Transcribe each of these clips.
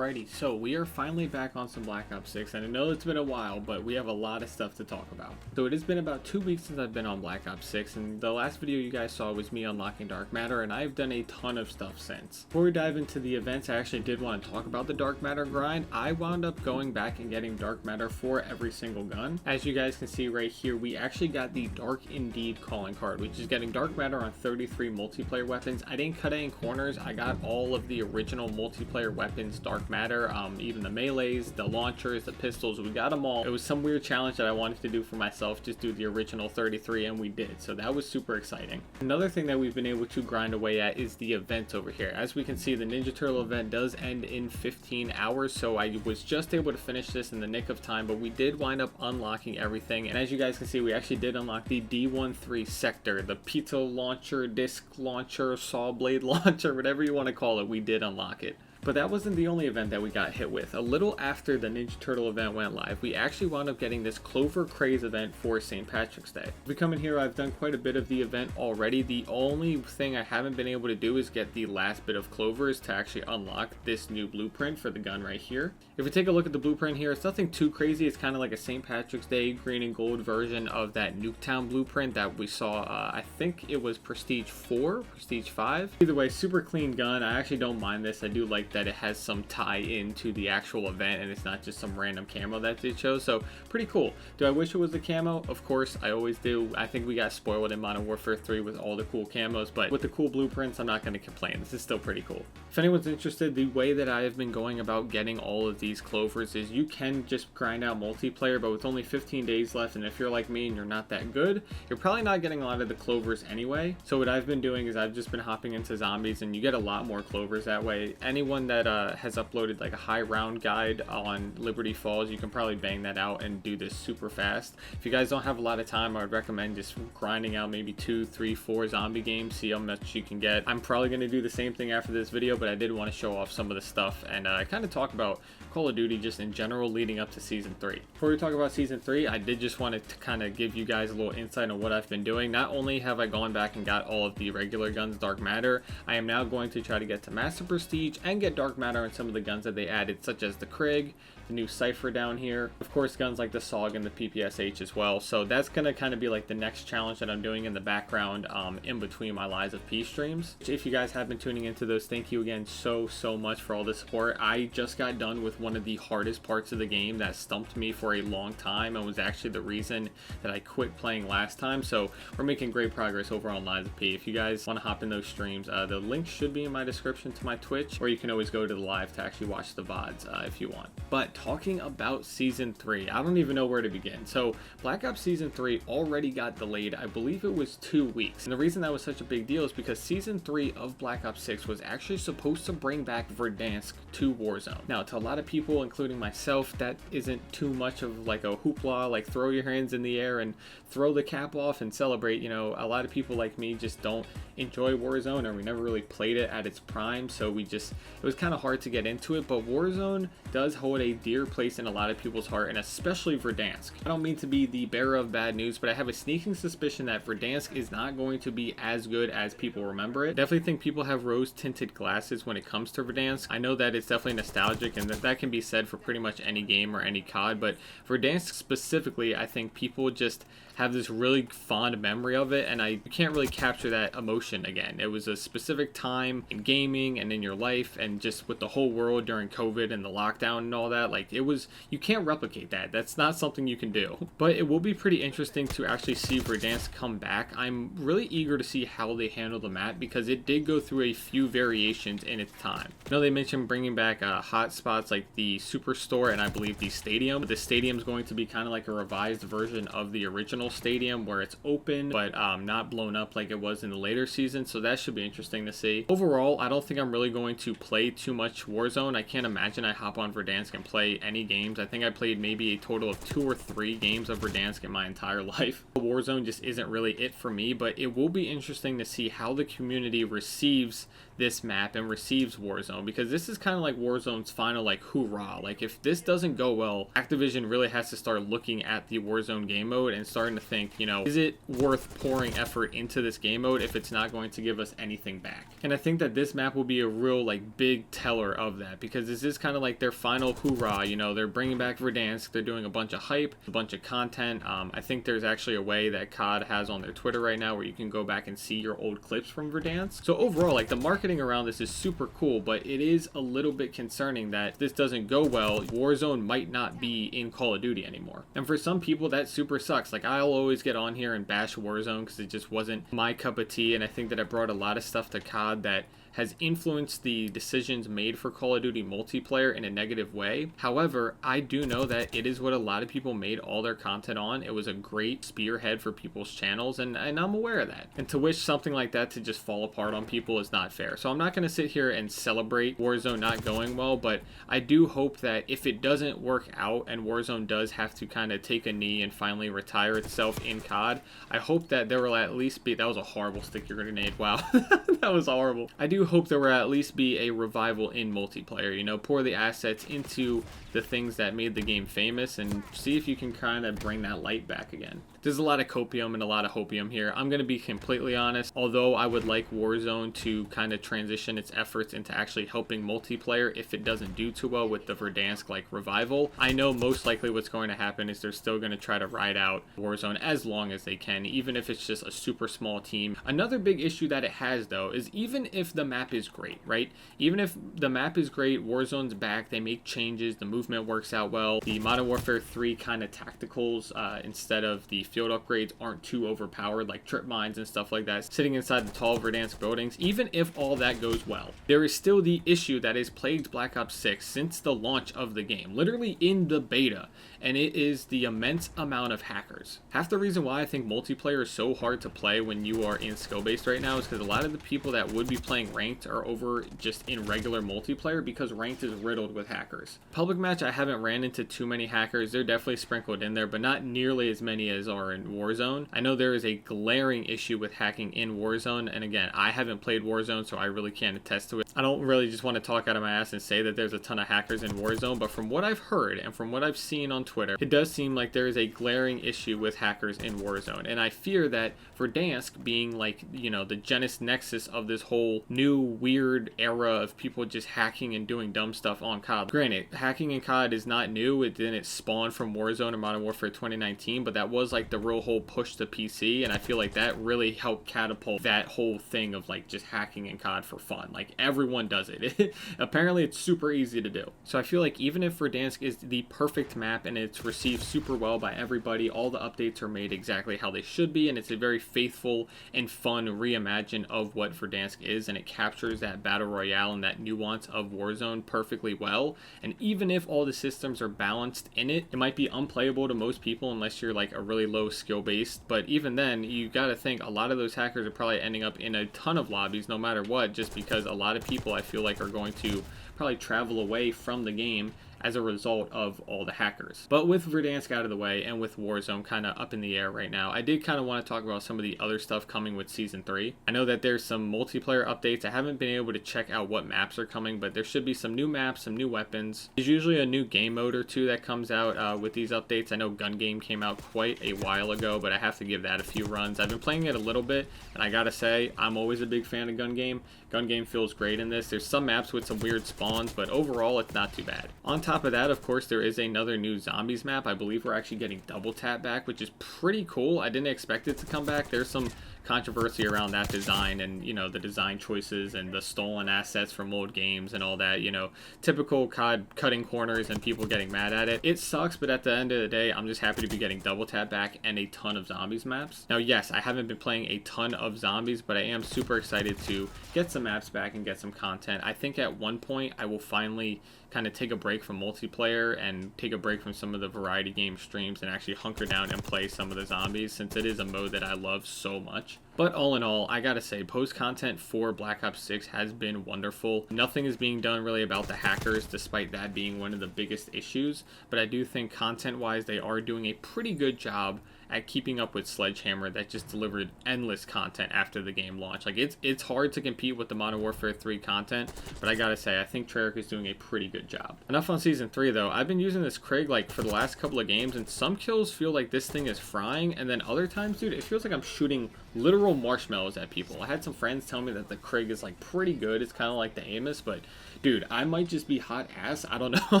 Alrighty, so we are finally back on some Black Ops 6, and I know it's been a while, but we have a lot of stuff to talk about. So it has been about 2 weeks since I've been on Black Ops 6, and the last video you guys saw was me unlocking Dark Matter, and I've done a ton of stuff since. Before we dive into the events, I actually did want to talk about the Dark Matter grind. I wound up going back and getting Dark Matter for every single gun. As you guys can see right here, we actually got the Dark Indeed calling card, which is getting Dark Matter on 33 multiplayer weapons. I didn't cut any corners. I got all of the original multiplayer weapons Dark Matter, even the melees, the launchers, the pistols, we got them all. It was some weird challenge that I wanted to do for myself, just do the original 33, and we did, so that was super exciting. Another thing that we've been able to grind away at is the events over here. As we can see, the Ninja Turtle event does end in 15 hours, so I was just able to finish this in the nick of time, but we did wind up unlocking everything, and as you guys can see, we actually did unlock the D13 sector, the pizza launcher, disc launcher, saw blade launcher, whatever you want to call it, we did unlock it. But that wasn't the only event that we got hit with. A little after the Ninja Turtle event went live, we actually wound up getting this Clover Craze event for St. Patrick's Day. If we come in here, I've done quite a bit of the event already. The only thing I haven't been able to do is get the last bit of clovers to actually unlock this new blueprint for the gun right here. If we take a look at the blueprint here, it's nothing too crazy. It's kind of like a St. Patrick's Day green and gold version of that Nuketown blueprint that we saw, I think it was Prestige 4, Prestige 5. Either way, super clean gun. I actually don't mind this. I do like that it has some tie in to the actual event and it's not just some random camo that they chose, so pretty cool. Do I wish it was the camo? Of course, I always do. I think we got spoiled in Modern Warfare 3 with all the cool camos, but with the cool blueprints, I'm not going to complain. This is still pretty cool. If anyone's interested, the way that I have been going about getting all of these clovers is you can just grind out multiplayer, but with only 15 days left, and if you're like me and you're not that good, you're probably not getting a lot of the clovers anyway. So what I've been doing is I've just been hopping into zombies, and you get a lot more clovers that way. Anyone that has uploaded like a high round guide on Liberty Falls, you can probably bang that out and do this super fast. If you guys don't have a lot of time, I would recommend just grinding out maybe 2, 3, 4 zombie games, see how much you can get. I'm probably going to do the same thing after this video, but I did want to show off some of the stuff and kind of talk about Call of Duty just in general leading up to Season 3. Before we talk about Season 3, I did just want to kind of give you guys a little insight on what I've been doing. Not only have I gone back and got all of the regular guns Dark Matter, I am now going to try to get to Master Prestige and get Dark Matter on some of the guns that they added, such as the Krig, the new Cypher down here, of course guns like the SOG and the PPSH as well. So that's gonna kind of be like the next challenge that I'm doing in the background in between my Lies of P streams. If you guys have been tuning into those, thank you again so much for all the support. I just got done with one of the hardest parts of the game that stumped me for a long time and was actually the reason that I quit playing last time. So we're making great progress over on Lies of P. If you guys want to hop in those streams, the link should be in my description to my Twitch, or you can always go to the live to actually watch the VODs if you want. But talking about Season 3, I don't even know where to begin. So Black Ops Season 3 already got delayed. I believe it was 2 weeks. And the reason that was such a big deal is because Season 3 of Black Ops 6 was actually supposed to bring back Verdansk to Warzone. Now, to a lot of people, including myself, that isn't too much of like a hoopla, like throw your hands in the air and throw the cap off and celebrate. You know, a lot of people like me just don't enjoy Warzone, or we never really played it at its prime, so it was kind of hard to get into it. But Warzone does hold a dear place in a lot of people's heart, and especially Verdansk. I don't mean to be the bearer of bad news, but I have a sneaking suspicion that Verdansk is not going to be as good as people remember it. Definitely think people have rose-tinted glasses when it comes to Verdansk. I know that it's definitely nostalgic, and that can be said for pretty much any game or any COD, but Verdansk specifically, I think people just have this really fond memory of it, and I can't really capture that emotion again. It was a specific time in gaming and in your life, and just with the whole world during COVID and the lockdown and all that, like it was, you can't replicate that. That's not something you can do. But it will be pretty interesting to actually see Verdansk come back. I'm really eager to see how they handle the map, because it did go through a few variations in its time. I know they mentioned bringing back hot spots like the Superstore and I believe the Stadium. The Stadium is going to be kind of like a revised version of the original Stadium, where it's open but not blown up like it was in the later season, so that should be interesting to see. Overall, I don't think I'm really going to play too much Warzone. I can't imagine I hop on Verdansk and play any games. I think I played maybe a total of 2 or 3 games of Verdansk in my entire life. Warzone just isn't really it for me, but it will be interesting to see how the community receives this map and receives Warzone, because this is kind of like Warzone's final like hoorah. Like if this doesn't go well, Activision really has to start looking at the Warzone game mode and starting to think, you know, is it worth pouring effort into this game mode if it's not going to give us anything back? And I think that this map will be a real like big teller of that, because this is kind of like their final hoorah. You know, they're bringing back Verdansk, they're doing a bunch of hype, a bunch of content. I think there's actually a way that COD has on their Twitter right now where you can go back and see your old clips from Verdansk. So overall, like the marketing around this is super cool, but it is a little bit concerning that if this doesn't go well, Warzone might not be in Call of Duty anymore. And for some people that super sucks. Like I'll always get on here and bash Warzone because it just wasn't my cup of tea, and I think that I brought a lot of stuff to COD that has influenced the decisions made for Call of Duty multiplayer in a negative way. However, I do know that it is what a lot of people made all their content on. It was a great spearhead for people's channels, and I'm aware of that. And to wish something like that to just fall apart on people is not fair. So I'm not going to sit here and celebrate Warzone not going well, but I do hope that if it doesn't work out and Warzone does have to kind of take a knee and finally retire itself in COD, I hope that there will at least be, that was a horrible stick-your grenade, wow. That was horrible. I do hope there will at least be a revival in multiplayer, you know, pour the assets into the things that made the game famous and see if you can kind of bring that light back again. There's a lot of copium and a lot of hopium here. I'm going to be completely honest. Although I would like Warzone to kind of transition its efforts into actually helping multiplayer if it doesn't do too well with the Verdansk like revival, I know most likely what's going to happen is they're still going to try to ride out Warzone as long as they can, even if it's just a super small team. Another big issue that it has though is even if the map is great, right? Even if the map is great, Warzone's back, they make changes, the movement works out well, the Modern Warfare 3 kind of tacticals instead of the field upgrades aren't too overpowered, like trip mines and stuff like that sitting inside the tall Verdansk buildings. Even if all that goes well, there is still the issue that has plagued Black Ops 6 since the launch of the game, literally in the beta, and it is the immense amount of hackers. Half the reason why I think multiplayer is so hard to play when you are in skill-based right now is because a lot of the people that would be playing ranked are over just in regular multiplayer, because ranked is riddled with hackers. Public match, I haven't ran into too many hackers. They're definitely sprinkled in there, but not nearly as many as are in Warzone. I know there is a glaring issue with hacking in Warzone, and again, I haven't played Warzone, so I really can't attest to it. I don't really just want to talk out of my ass and say that there's a ton of hackers in Warzone, but from what I've heard and from what I've seen on Twitter, it does seem like there is a glaring issue with hackers in Warzone, and I fear that Verdansk being like, you know, the Genesis nexus of this whole new weird era of people just hacking and doing dumb stuff on COD. Granted, hacking in COD is not new. It didn't spawn from Warzone or Modern Warfare 2019, but that was like the real whole push to PC, and I feel like that really helped catapult that whole thing of like just hacking in COD for fun. Like everyone does it. Apparently it's super easy to do. So I feel like even if Verdansk is the perfect map and it's received super well by everybody, all the updates are made exactly how they should be, and it's a very faithful and fun reimagine of what Verdansk is, and it captures that battle royale and that nuance of Warzone perfectly well. And even if all the systems are balanced in it, it might be unplayable to most people unless you're like a really low skill based, but even then you gotta think a lot of those hackers are probably ending up in a ton of lobbies no matter what, just because a lot of people I feel like are going to probably travel away from the game as a result of all the hackers. But with Verdansk out of the way and with Warzone kind of up in the air right now, I did kind of want to talk about some of the other stuff coming with Season 3. I know that there's some multiplayer updates. I haven't been able to check out what maps are coming, but there should be some new maps, some new weapons. There's usually a new game mode or two that comes out with these updates. I know Gun Game came out quite a while ago, but I have to give that a few runs. I've been playing it a little bit, and I gotta say, I'm always a big fan of Gun Game. Gun Game feels great in this. There's some maps with some weird spawns, but overall, it's not too bad. On top of that, of course, there is another new Zombies map. I believe we're actually getting Double Tap back, which is pretty cool. I didn't expect it to come back. There's some controversy around that design and, you know, the design choices and the stolen assets from old games and all that, you know, typical COD cutting corners and people getting mad at it. It sucks, but at the end of the day, I'm just happy to be getting Double Tap back and a ton of Zombies maps. Now, yes, I haven't been playing a ton of Zombies, but I am super excited to get some maps back and get some content. I think at one point I will finally kind of take a break from multiplayer and take a break from some of the variety game streams and actually hunker down and play some of the Zombies, since it is a mode that I love so much. But all in all, I gotta say, post content for Black Ops 6 has been wonderful. Nothing is being done really about the hackers, despite that being one of the biggest issues. But I do think content-wise, they are doing a pretty good job at keeping up with Sledgehammer that just delivered endless content after the game launched. Like, it's hard to compete with the Modern Warfare 3 content, but I gotta say, I think Treyarch is doing a pretty good job. Enough on Season 3, though. I've been using this Krig, like, for the last couple of games, and some kills feel like this thing is frying, and then other times, dude, it feels like I'm shooting literal marshmallows at people. I had some friends tell me that the Krig is, like, pretty good. It's kind of like the Amos, but, dude, I might just be hot ass. I don't know.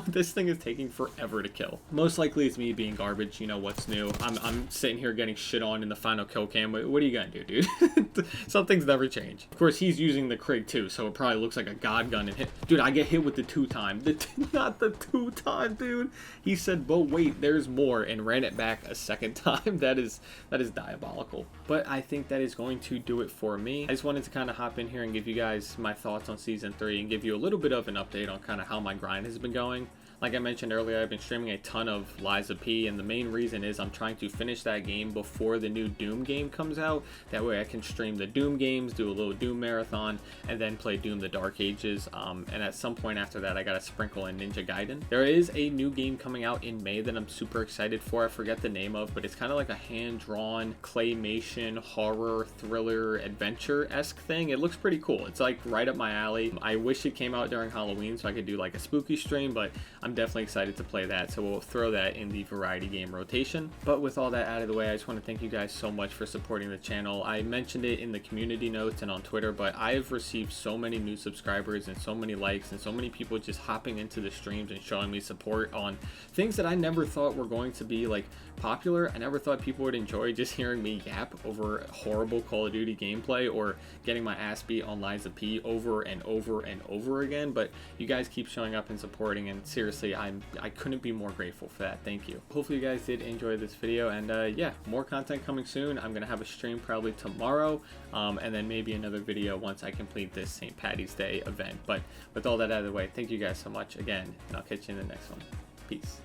This thing is taking forever to kill. Most likely it's me being garbage. You know what's new. I'm sitting here getting shit on in the final kill cam. What are you gonna do, dude? Some things never change. Of course, he's using the Krig too, so it probably looks like a god gun and hit. Dude, I get hit with the 2-time. Not the 2-time, dude. He said, but wait, there's more, and ran it back a second time. That is diabolical. But I think that is going to do it for me. I just wanted to kind of hop in here and give you guys my thoughts on Season 3 and give you a little bit of an update on kind of how my grind has been going. Like I mentioned earlier, I've been streaming a ton of Lies of P, and the main reason is I'm trying to finish that game before the new Doom game comes out. That way I can stream the Doom games, do a little Doom marathon, and then play Doom the Dark Ages. And at some point after that, I gotta sprinkle in Ninja Gaiden. There is a new game coming out in May that I'm super excited for. I forget the name of, but it's kind of like a hand-drawn claymation horror thriller adventure-esque thing. It looks pretty cool. It's like right up my alley. I wish it came out during Halloween so I could do like a spooky stream, but I'm definitely excited to play that, so we'll throw that in the variety game rotation. But with all that out of the way, I just want to thank you guys so much for supporting the channel. I mentioned it in the community notes and on Twitter, but I've received so many new subscribers and so many likes and so many people just hopping into the streams and showing me support on things that I never thought were going to be like popular. I never thought people would enjoy just hearing me yap over horrible Call of Duty gameplay or getting my ass beat on Lies of P over and over and over again. But you guys keep showing up and supporting, and seriously, I couldn't be more grateful for that. Thank you. Hopefully you guys did enjoy this video, and yeah, more content coming soon. I'm gonna have a stream probably tomorrow, and then maybe another video once I complete this St. Patty's Day event. But with all that out of the way, thank you guys so much again, and I'll catch you in the next one. Peace.